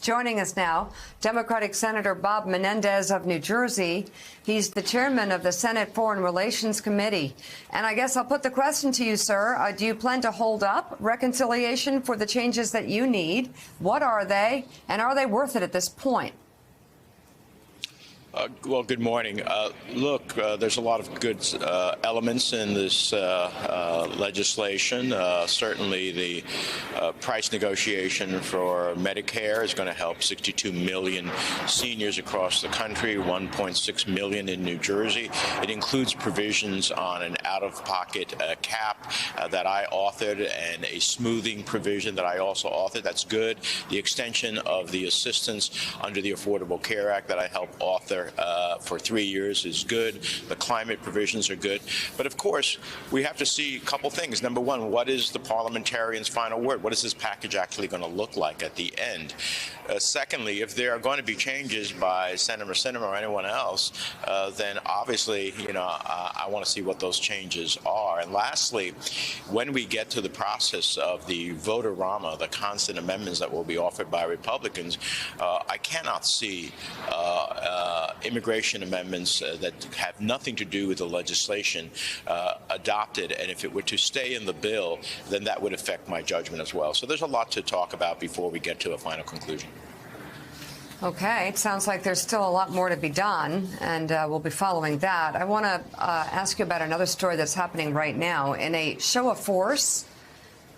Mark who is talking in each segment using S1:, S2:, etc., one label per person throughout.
S1: Joining us now, Democratic Senator Bob Menendez of New Jersey. He's the chairman of the Senate Foreign Relations Committee. And I guess I'll put the question to you, sir. Do you plan to hold up reconciliation for the changes that you need? What are they? And are they worth it at this point?
S2: Well, good morning. Look, there's a lot of good elements in this legislation. Certainly, the price negotiation for Medicare is going to help 62 million seniors across the country, 1.6 million in New Jersey. It includes provisions on an out-of-pocket cap that I authored and a smoothing provision that I also authored. That's good. The extension of the assistance under the Affordable Care Act that I helped author for 3 years is good. The climate provisions are good. But of course, we have to see a couple things. Number one, what is the parliamentarian's final word? What is this package actually going to look like at the end? Secondly, if there are going to be changes by Senator Sinema or anyone else, then obviously, I want to see what those changes are. And lastly, when we get to the process of the vote-a-rama, the constant amendments that will be offered by Republicans, I cannot see immigration amendments that have nothing to do with the legislation adopted. And if it were to stay in the bill, then that would affect my judgment as well. So there's a lot to talk about before we get to a final conclusion.
S1: Okay, it sounds like there's still a lot more to be done, and we'll be following that. I want to ask you about another story that's happening right now. In a show of force,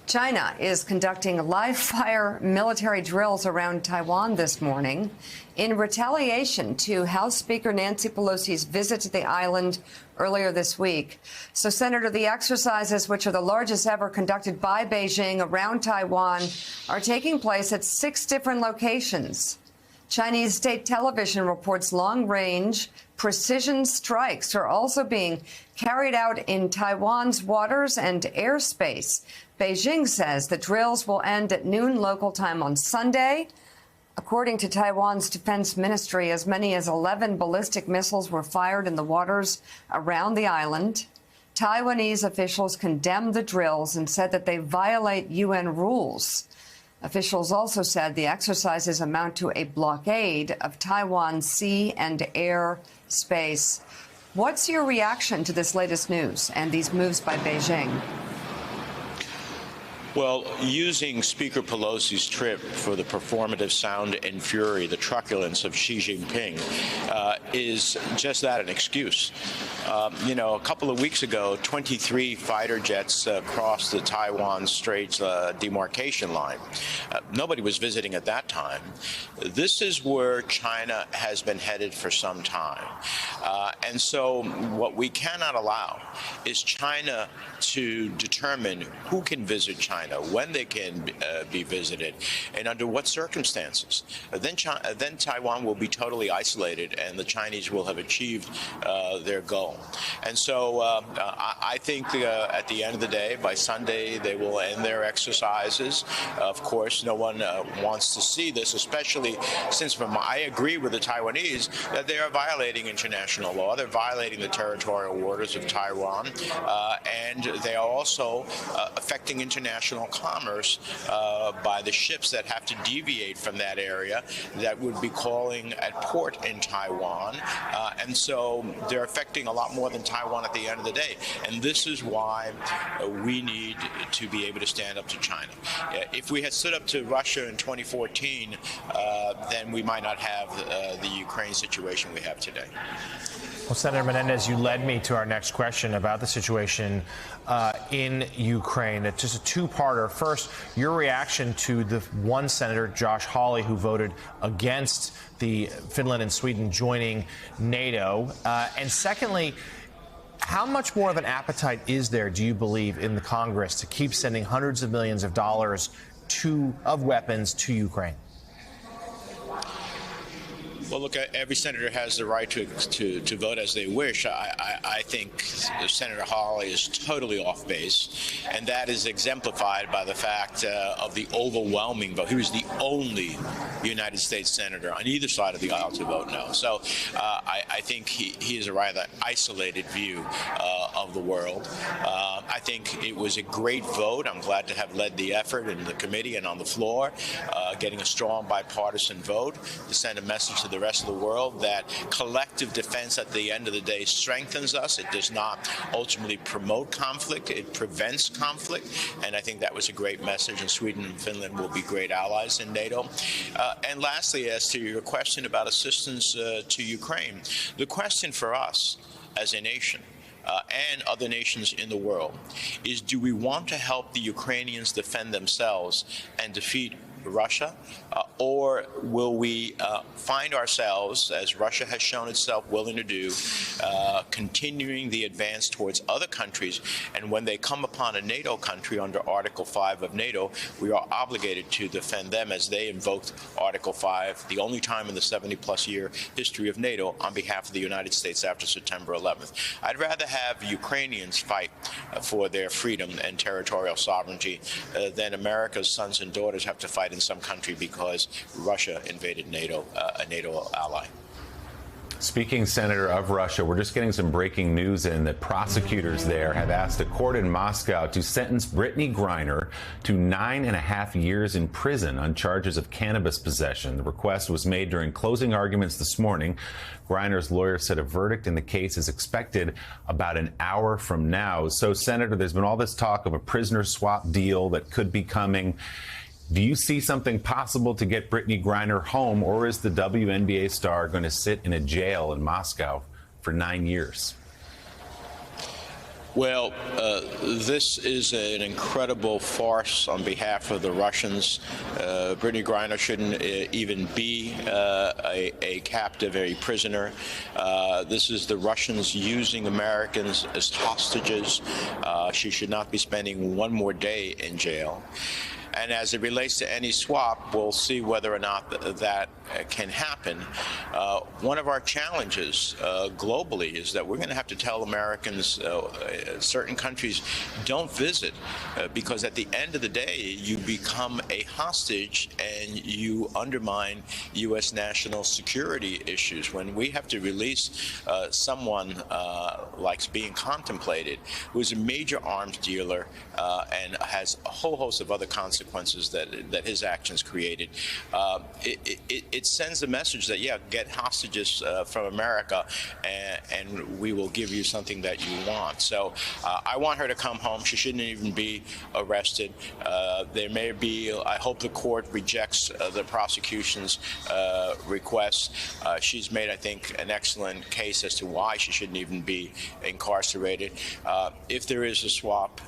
S1: China is conducting live-fire military drills around Taiwan this morning in retaliation to House Speaker Nancy Pelosi's visit to the island earlier this week. So, Senator, the exercises, which are the largest ever conducted by Beijing around Taiwan, are taking place at 6 different locations. Chinese state television reports long-range precision strikes are also being carried out in Taiwan's waters and airspace. Beijing says the drills will end at noon local time on Sunday. According to Taiwan's defense ministry, as many as 11 ballistic missiles were fired in the waters around the island. Taiwanese officials condemned the drills and said that they violate UN rules. Officials also said the exercises amount to a blockade of Taiwan's sea and air space. What's your reaction to this latest news and these moves by Beijing?
S2: Well, using Speaker Pelosi's trip for the performative sound and fury, the truculence of Xi Jinping, is just that, an excuse. A couple of weeks ago, 23 fighter jets crossed the Taiwan Straits demarcation line. Nobody was visiting at that time. This is where China has been headed for some time. And so what we cannot allow is China to determine who can visit China, when they can be visited, and under what circumstances. Then Taiwan will be totally isolated, and the Chinese will have achieved their goal. And so I think at the end of the day, by Sunday, they will end their exercises. Of course, no one wants to see this, especially since I agree with the Taiwanese that they are violating international law. They're violating the territorial waters of Taiwan, and they are also affecting international commerce by the ships that have to deviate from that area that would be calling at port in Taiwan. And so they're affecting a lot more than Taiwan at the end of the day. And this is why we need to be able to stand up to China. If we had stood up to Russia in 2014, then we might not have the Ukraine situation we have today.
S3: Well, Senator Menendez, you led me to our next question about the situation in Ukraine. It's just a two-parter. First, your reaction to the one senator, Josh Hawley, who voted against the Finland and Sweden joining NATO. And secondly, how much more of an appetite is there, do you believe, in the Congress to keep sending hundreds of millions of dollars of weapons to Ukraine?
S2: Well, look, every senator has the right to vote as they wish. I think Senator Hawley is totally off base, and that is exemplified by the fact of the overwhelming vote. He was the only United States senator on either side of the aisle to vote no. So I think he has a rather isolated view of the world. I think it was a great vote. I'm glad to have led the effort in the committee and on the floor, getting a strong bipartisan vote to send a message to the rest of the world that collective defense at the end of the day strengthens us. It does not ultimately promote conflict. It prevents conflict. And I think that was a great message. And Sweden and Finland will be great allies in NATO. And lastly, as to your question about assistance to Ukraine, the question for us as a nation and other nations in the world is, do we want to help the Ukrainians defend themselves and defeat Russia, or will we find ourselves, as Russia has shown itself willing to do, continuing the advance towards other countries, and when they come upon a NATO country under Article 5 of NATO, we are obligated to defend them as they invoked Article 5, the only time in the 70-plus year history of NATO, on behalf of the United States after September 11th. I'd rather have Ukrainians fight for their freedom and territorial sovereignty than America's sons and daughters have to fight in some country because Russia invaded NATO, a NATO ally.
S4: Speaking, Senator, of Russia, we're just getting some breaking news in that prosecutors there have asked a court in Moscow to sentence Brittney Griner to 9.5 years in prison on charges of cannabis possession. The request was made during closing arguments this morning. Griner's lawyer said a verdict in the case is expected about an hour from now. So, Senator, there's been all this talk of a prisoner swap deal that could be coming. Do you see something possible to get Brittney Griner home, or is the WNBA star going to sit in a jail in Moscow for 9 years?
S2: Well, this is an incredible farce on behalf of the Russians. Brittney Griner shouldn't even be a captive, a prisoner. This is the Russians using Americans as hostages. She should not be spending one more day in jail. And as it relates to any swap, we'll see whether or not that can happen. One of our challenges globally is that we're going to have to tell Americans certain countries don't visit because at the end of the day, you become a hostage and you undermine U.S. national security issues. When we have to release someone like being contemplated, who's a major arms dealer and has a whole host of other consequences that his actions created, it sends a message that, yeah, get hostages from America and we will give you something that you want. So I want her to come home. She shouldn't even be arrested. There may be, I hope the court rejects the prosecution's request. She's made, I think, an excellent case as to why she shouldn't even be incarcerated. If there is a swap,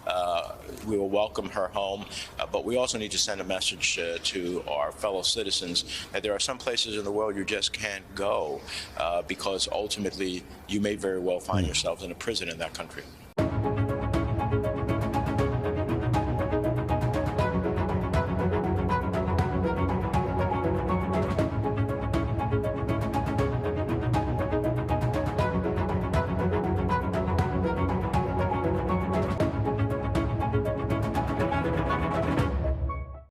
S2: we will welcome her home, but we also need to send a message to our fellow citizens that there are some places in the world you just can't go because ultimately you may very well find yourselves in a prison in that country.